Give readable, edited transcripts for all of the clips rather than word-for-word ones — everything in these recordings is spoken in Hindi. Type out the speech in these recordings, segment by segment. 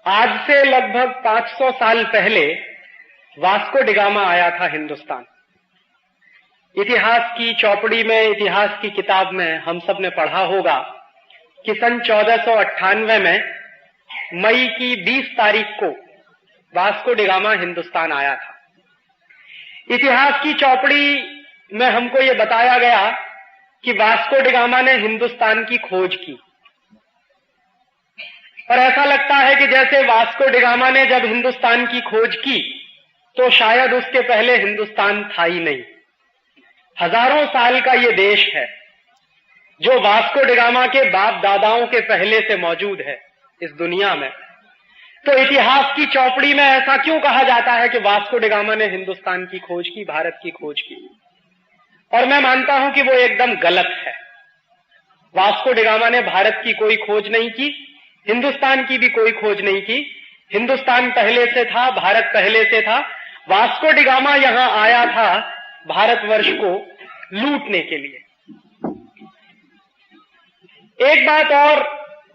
आज से लगभग 500 साल पहले वास्को डिगामा आया था हिंदुस्तान। इतिहास की चौपड़ी में, इतिहास की किताब में हम सब ने पढ़ा होगा कि सन 1498 में मई की 20 तारीख को वास्को डिगामा हिंदुस्तान आया था। इतिहास की चौपड़ी में हमको ये बताया गया कि वास्को डिगामा ने हिंदुस्तान की खोज की, और ऐसा लगता है कि जैसे वास्को डिगामा ने जब हिंदुस्तान की खोज की तो शायद उसके पहले हिंदुस्तान था ही नहीं। हजारों साल का ये देश है जो वास्को डिगामा के बाप दादाओं के पहले से मौजूद है इस दुनिया में। तो इतिहास की चौपड़ी में ऐसा क्यों कहा जाता है कि वास्को डिगामा ने हिंदुस्तान की खोज की, भारत की खोज की? और मैं मानता हूं कि वो एकदम गलत है। वास्को डिगामा ने भारत की कोई खोज नहीं की, हिंदुस्तान की भी कोई खोज नहीं की। हिंदुस्तान पहले से था, भारत पहले से था। वास्को डिगामा यहां आया था भारतवर्ष को लूटने के लिए। एक बात और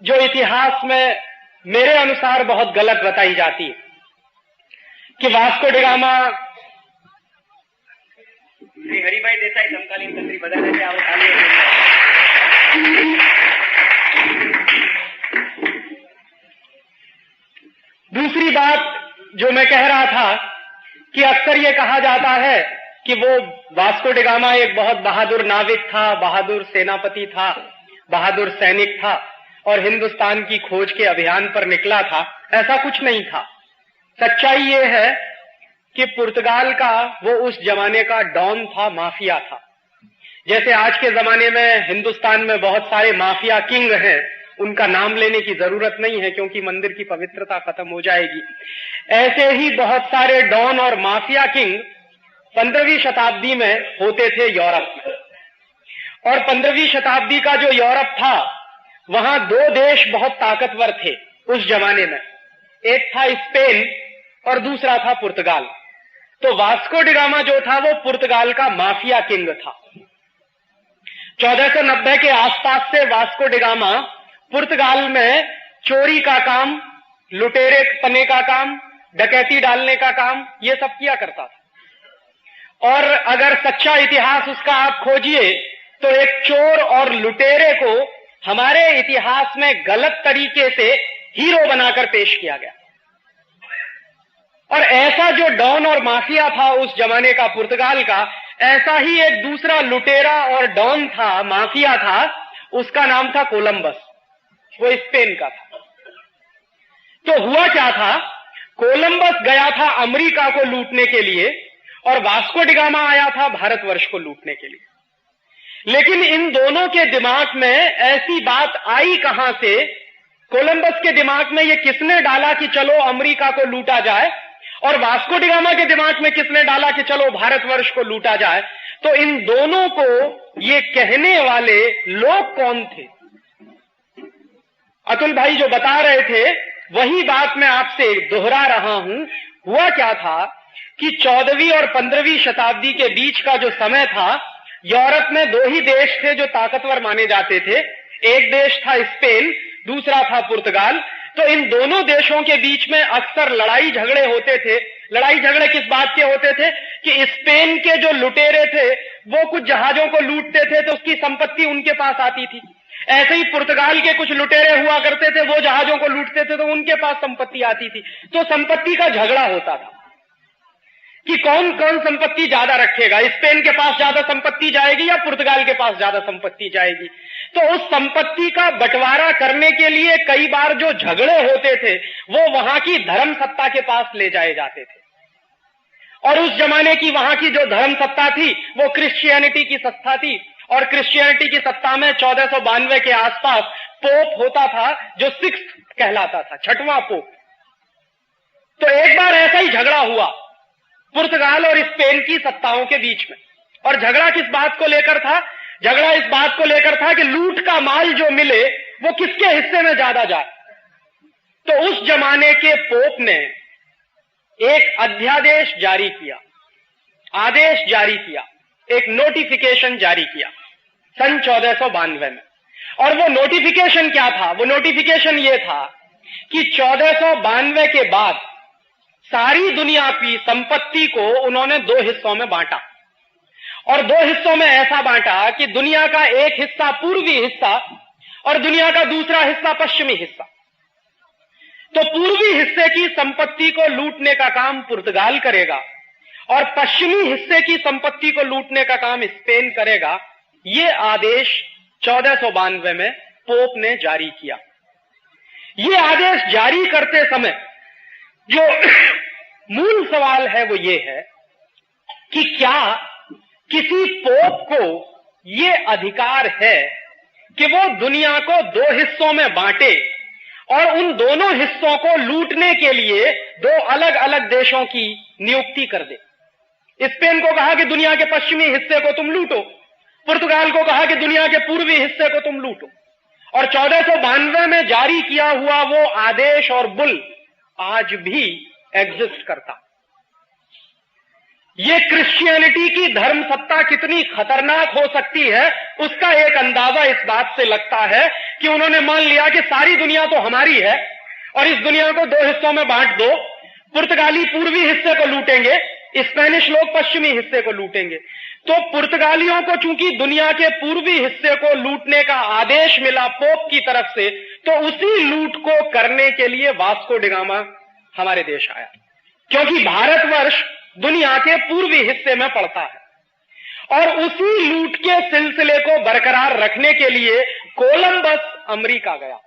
जो इतिहास में मेरे अनुसार बहुत गलत बताई जाती है कि वास्को डिगामा श्री हरिभाई देसाई समकालीन तंत्री बता रहे थे, आप दूसरी बात जो मैं कह रहा था कि अक्सर यह कहा जाता है कि वो वास्को डिगामा एक बहुत बहादुर नाविक था, बहादुर सेनापति था, बहादुर सैनिक था और हिंदुस्तान की खोज के अभियान पर निकला था। ऐसा कुछ नहीं था। सच्चाई ये है कि पुर्तगाल का वो उस जमाने का डॉन था, माफिया था। जैसे आज के जमाने में हिंदुस्तान में बहुत सारे माफिया किंग हैं, उनका नाम लेने की जरूरत नहीं है क्योंकि मंदिर की पवित्रता खत्म हो जाएगी। ऐसे ही बहुत सारे डॉन और माफिया किंग 15वीं शताब्दी में होते थे यूरोप में। और 15वीं शताब्दी का जो यूरोप था, वहां दो देश बहुत ताकतवर थे उस जमाने में। एक था स्पेन और दूसरा था पुर्तगाल। तो वास्को डिगामा जो था वो पुर्तगाल का माफिया किंग था। 1490 के आसपास से वास्को डिगामा पुर्तगाल में चोरी का काम, लुटेरे पने का काम, डकैती डालने का काम, ये सब किया करता था। और अगर सच्चा इतिहास उसका आप खोजिए तो एक चोर और लुटेरे को हमारे इतिहास में गलत तरीके से हीरो बनाकर पेश किया गया। और ऐसा जो डॉन और माफिया था उस जमाने का पुर्तगाल का, ऐसा ही एक दूसरा लुटेरा और डॉन था, माफिया था, उसका नाम था कोलंबस। वो स्पेन का था। तो हुआ क्या था, कोलंबस गया था अमेरिका को लूटने के लिए और वास्को डिगामा आया था भारतवर्ष को लूटने के लिए। लेकिन इन दोनों के दिमाग में ऐसी बात आई कहां से? कोलंबस के दिमाग में ये किसने डाला कि चलो अमेरिका को लूटा जाए, और वास्को डिगामा के दिमाग में किसने डाला कि चलो भारतवर्ष को लूटा जाए? तो इन दोनों को ये कहने वाले लोग कौन थे? अतुल भाई जो बता रहे थे वही बात मैं आपसे दोहरा रहा हूं। हुआ क्या था कि 14वीं और 15वीं शताब्दी के बीच का जो समय था, यूरोप में दो ही देश थे जो ताकतवर माने जाते थे। एक देश था स्पेन, दूसरा था पुर्तगाल। तो इन दोनों देशों के बीच में अक्सर लड़ाई झगड़े होते थे। लड़ाई झगड़े किस बात के होते थे कि स्पेन के जो लुटेरे थे वो कुछ जहाजों को लूटते थे तो उसकी संपत्ति उनके पास आती थी। ऐसे ही पुर्तगाल के कुछ लुटेरे हुआ करते थे, वो जहाजों को लूटते थे तो उनके पास संपत्ति आती थी। तो संपत्ति का झगड़ा होता था कि कौन कौन संपत्ति ज्यादा रखेगा। स्पेन के पास ज्यादा संपत्ति जाएगी या पुर्तगाल के पास ज्यादा संपत्ति जाएगी। तो उस संपत्ति का बंटवारा करने के लिए कई बार जो झगड़े होते थे वो वहां की धर्म सत्ता के पास ले जाए जाते थे। और उस जमाने की वहां की जो धर्म सत्ता थी वो क्रिश्चियनिटी की सत्ता थी। और क्रिश्चियनिटी की सत्ता में 1492 के आसपास पोप होता था जो 6th कहलाता था, 6वां पोप। तो एक बार ऐसा ही झगड़ा हुआ पुर्तगाल और स्पेन की सत्ताओं के बीच में। और झगड़ा किस बात को लेकर था? झगड़ा इस बात को लेकर था कि लूट का माल जो मिले वो किसके हिस्से में ज्यादा जाए। तो उस जमाने के पोप ने एक अध्यादेश जारी किया, आदेश जारी किया, एक नोटिफिकेशन जारी किया सन 1492 में। और वो नोटिफिकेशन क्या था? वो नोटिफिकेशन ये था कि 1492 के बाद सारी दुनिया की संपत्ति को उन्होंने 2 हिस्सों में बांटा, और 2 हिस्सों में ऐसा बांटा कि दुनिया का एक हिस्सा पूर्वी हिस्सा और दुनिया का दूसरा हिस्सा पश्चिमी हिस्सा। तो पूर्वी हिस्से की संपत्ति को लूटने का काम पुर्तगाल करेगा और पश्चिमी हिस्से की संपत्ति को लूटने का काम स्पेन करेगा। यह आदेश 1492 में पोप ने जारी किया। यह आदेश जारी करते समय जो मूल सवाल है वो ये है कि क्या किसी पोप को यह अधिकार है कि वो दुनिया को 2 हिस्सों में बांटे और उन दोनों हिस्सों को लूटने के लिए 2 अलग अलग देशों की नियुक्ति कर दे। स्पेन को कहा कि दुनिया के पश्चिमी हिस्से को तुम लूटो, पुर्तगाल को कहा कि दुनिया के पूर्वी हिस्से को तुम लूटो, और 1492 में जारी किया हुआ वो आदेश और बुल आज भी एग्जिस्ट करता। ये क्रिश्चियनिटी की धर्म सत्ता कितनी खतरनाक हो सकती है उसका एक अंदाजा इस बात से लगता है कि उन्होंने मान लिया कि सारी दुनिया तो हमारी है और इस दुनिया को 2 हिस्सों में बांट दो। पुर्तगाली पूर्वी हिस्से को लूटेंगे, स्पेनिश लोग पश्चिमी हिस्से को लूटेंगे। तो पुर्तगालियों को चूंकि दुनिया के पूर्वी हिस्से को लूटने का आदेश मिला पोप की तरफ से, तो उसी लूट को करने के लिए वास्को डी गामा हमारे देश आया, क्योंकि भारतवर्ष दुनिया के पूर्वी हिस्से में पड़ता है। और उसी लूट के सिलसिले को बरकरार रखने के लिए कोलंबस अमेरिका गया।